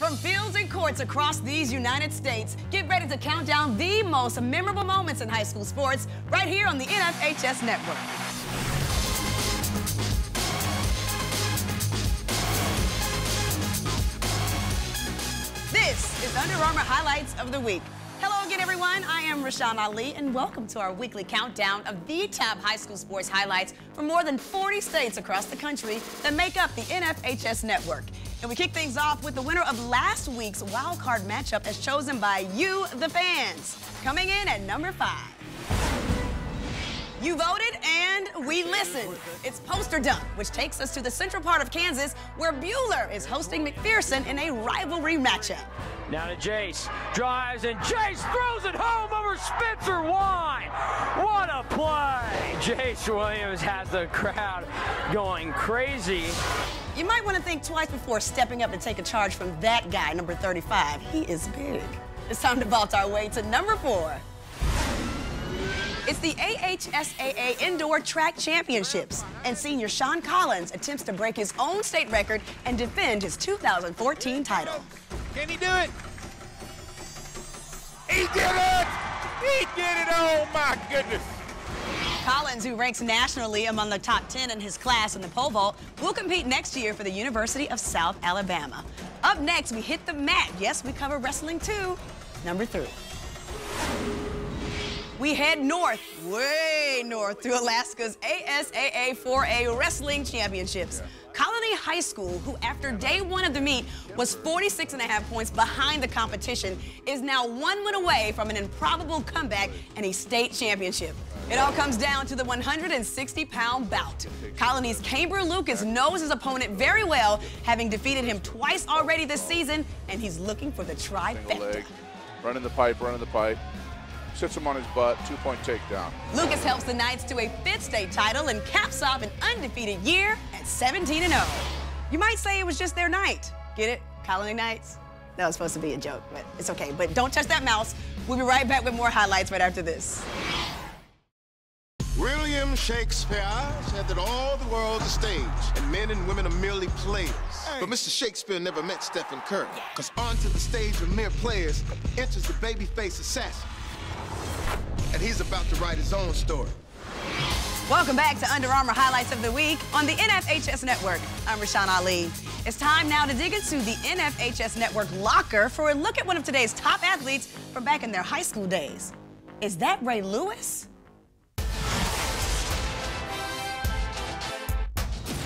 From fields and courts across these United States, get ready to count down the most memorable moments in high school sports right here on the FHS Network. This is Under Armour Highlights of the Week. Hello again, everyone. I am Rashawn Ali, and welcome to our weekly countdown of the top high school sports highlights from more than 40 states across the country that make up the FHS Network. And we kick things off with the winner of last week's wild card matchup as chosen by you, the fans. Coming in at number 5. You voted and we listened. It's Poster Dunk, which takes us to the central part of Kansas, where Bueller is hosting McPherson in a rivalry matchup. Now to Jace, drives, and Jace throws it home over Spencer Wine. What a play! Jace Williams has the crowd going crazy. You might want to think twice before stepping up to take a charge from that guy, number 35. He is big. It's time to vault our way to number 4. It's the AHSAA Indoor Track Championships, and senior Sean Collins attempts to break his own state record and defend his 2014 title. Can he do it? He did it! He did it! Oh, my goodness. Collins, who ranks nationally among the top 10 in his class in the pole vault, will compete next year for the University of South Alabama. Up next, we hit the mat. Yes, we cover wrestling too. Number 3. We head north, way north, to Alaska's AHSAA 4A Wrestling Championships. Colony High School, who after day 1 of the meet was 46.5 points behind the competition, is now 1 win away from an improbable comeback and a state championship. It all comes down to the 160-pound bout. Colony's Camber Lucas knows his opponent very well, having defeated him twice already this season, and he's looking for the trifecta. Running the pipe, sits him on his butt, 2-point takedown. Lucas helps the Knights to a 5th state title and caps off an undefeated year at 17-0. You might say it was just their night. Get it? Colony Knights? That was supposed to be a joke, but it's okay. But don't touch that mouse. We'll be right back with more highlights right after this. William Shakespeare said that all the world's a stage, and men and women are merely players. But Mr. Shakespeare never met Stephen Curry, because onto the stage of mere players enters the babyface assassin. And he's about to write his own story. Welcome back to Under Armour Highlights of the Week on the FHS Network. I'm Rashawn Ali. It's time now to dig into the FHS Network locker for a look at one of today's top athletes from back in their high school days. Is that Ray Lewis?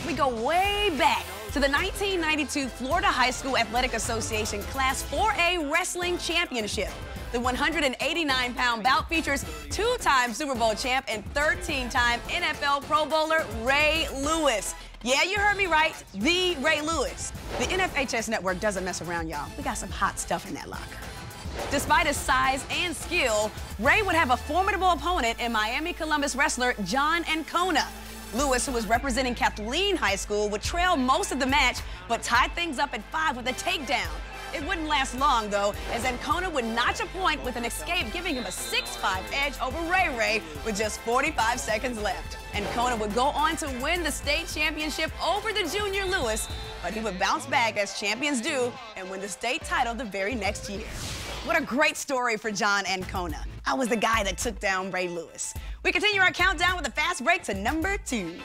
We go way back to the 1992 Florida High School Athletic Association Class 4A Wrestling Championship. The 189-pound bout features 2-time Super Bowl champ and 13-time NFL Pro Bowler Ray Lewis. Yeah, you heard me right, the Ray Lewis. The FHS Network doesn't mess around, y'all. We got some hot stuff in that locker. Despite his size and skill, Ray would have a formidable opponent in Miami Columbus wrestler John Ancona. Lewis, who was representing Kathleen High School, would trail most of the match, but tied things up at 5 with a takedown. It wouldn't last long, though, as Ancona would notch a point with an escape, giving him a 6-5 edge over Ray with just 45 seconds left. Ancona would go on to win the state championship over the junior Lewis, but he would bounce back as champions do and win the state title the very next year. What a great story for John Ancona. I was the guy that took down Ray Lewis. We continue our countdown with a fast break to number 2.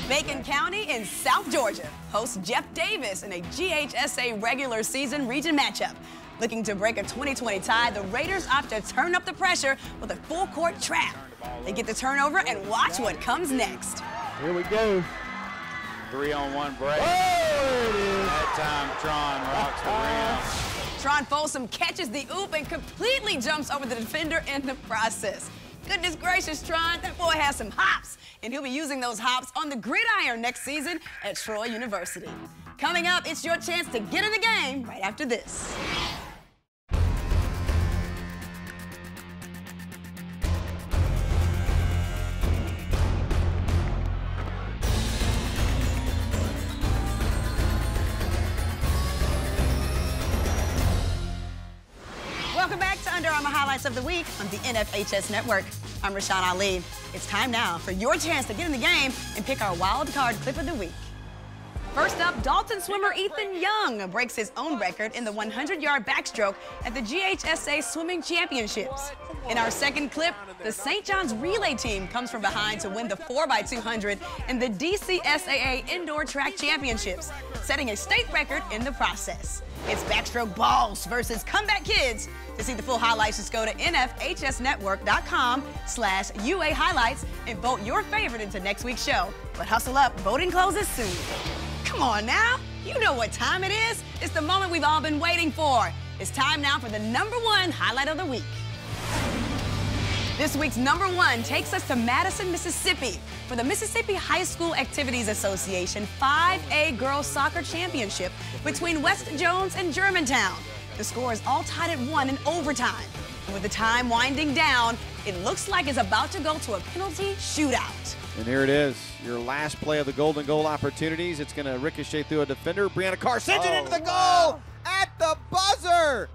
Macon County in South Georgia hosts Jeff Davis in a GHSA regular season region matchup. Looking to break a 2020 tie, the Raiders opt to turn up the pressure with a full-court trap. They get the turnover and watch what comes next. Here we go. 3-on-1 break. Oh, That time, Tron rocks the rim. Tron Folsom catches the oop and completely jumps over the defender in the process. Goodness gracious, Tron, that boy has some hops, and he'll be using those hops on the gridiron next season at Troy University. Coming up, it's your chance to get in the game right after this. Welcome back to Under Armour Highlights of the Week on the FHS Network. I'm Rashawn Ali. It's time now for your chance to get in the game and pick our wild card clip of the week. First up, Dalton swimmer Ethan Young breaks his own record in the 100-yard backstroke at the AHSAA Swimming Championships. In our second clip, the St. John's relay team comes from behind to win the 4x200 in the DCSAA Indoor Track Championships, setting a state record in the process. It's backstroke balls versus comeback kids. To see the full highlights, just go to nfhsnetwork.com/UA highlights and vote your favorite into next week's show. But hustle up, voting closes soon. Come on now, you know what time it is. It's the moment we've all been waiting for. It's time now for the #1 highlight of the week. This week's #1 takes us to Madison, Mississippi for the Mississippi High School Activities Association 5A Girls Soccer Championship between West Jones and Germantown. The score is all tied at 1 in overtime. And with the time winding down, it looks like it's about to go to a penalty shootout. And here it is, your last play of the golden goal opportunities. It's going to ricochet through a defender. Brianna Carr sends it into the goal at the buzzer.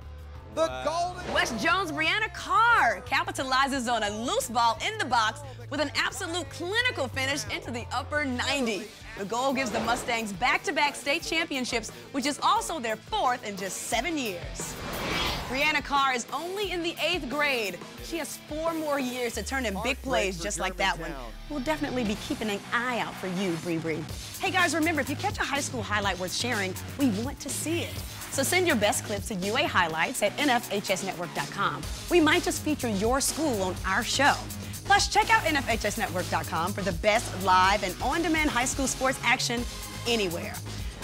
The golden. West Jones' Brianna Carr capitalizes on a loose ball in the box with an absolute clinical finish into the upper 90. The goal gives the Mustangs back-to-back state championships, which is also their 4th in just 7 years. Brianna Carr is only in the 8th grade. She has 4 more years to turn in big plays just like that one. We'll definitely be keeping an eye out for you, Bree Bree. Hey guys, remember, if you catch a high school highlight worth sharing, we want to see it. So send your best clips to UA Highlights at nfhsnetwork.com. We might just feature your school on our show. Plus, check out nfhsnetwork.com for the best live and on-demand high school sports action anywhere.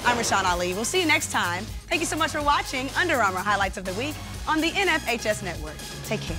I'm Rashawn Ali. We'll see you next time. Thank you so much for watching Under Armour Highlights of the Week on the NFHS Network. Take care.